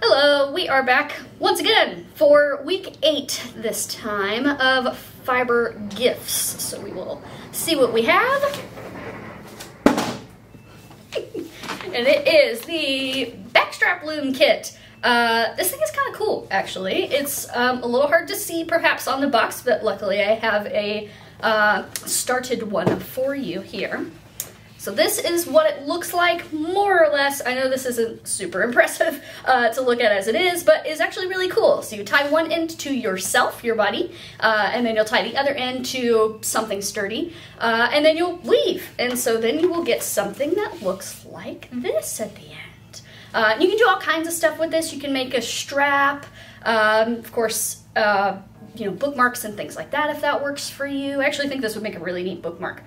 Hello, we are back once again for week 8 this time of fiber gifts. So we will see what we have. And it is the backstrap loom kit. This thing is kind of cool, actually. It's a little hard to see perhaps on the box, but luckily I have a started one for you here. So this is what it looks like, more or less. I know this isn't super impressive to look at as it is, but is actually really cool. So you tie one end to yourself, your body, and then you'll tie the other end to something sturdy, and then you'll weave. And so then you will get something that looks like this at the end. You can do all kinds of stuff with this. You can make a strap, of course, you know, bookmarks and things like that if that works for you. I actually think this would make a really neat bookmark.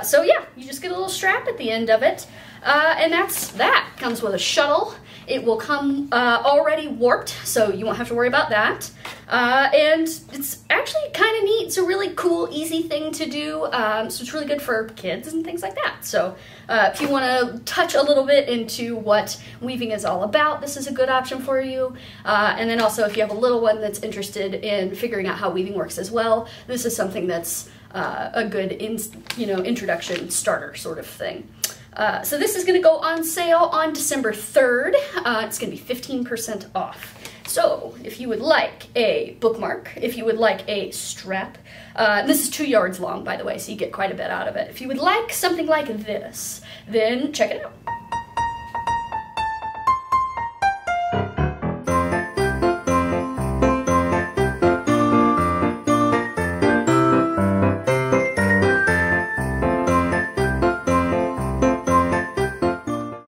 So yeah, you just get a little strap at the end of it, and that's that. Comes with a shuttle. It will come already warped, so you won't have to worry about that. And it's actually kind of neat. It's a really cool, easy thing to do. So it's really good for kids and things like that. So if you want to touch a little bit into what weaving is all about, this is a good option for you. And then also if you have a little one that's interested in figuring out how weaving works as well, this is something that's a good introduction starter sort of thing. So this is going to go on sale on December 3rd. It's going to be 15% off. So if you would like a bookmark, if you would like a strap, this is 2 yards long, by the way, so you get quite a bit out of it. If you would like something like this, then check it out.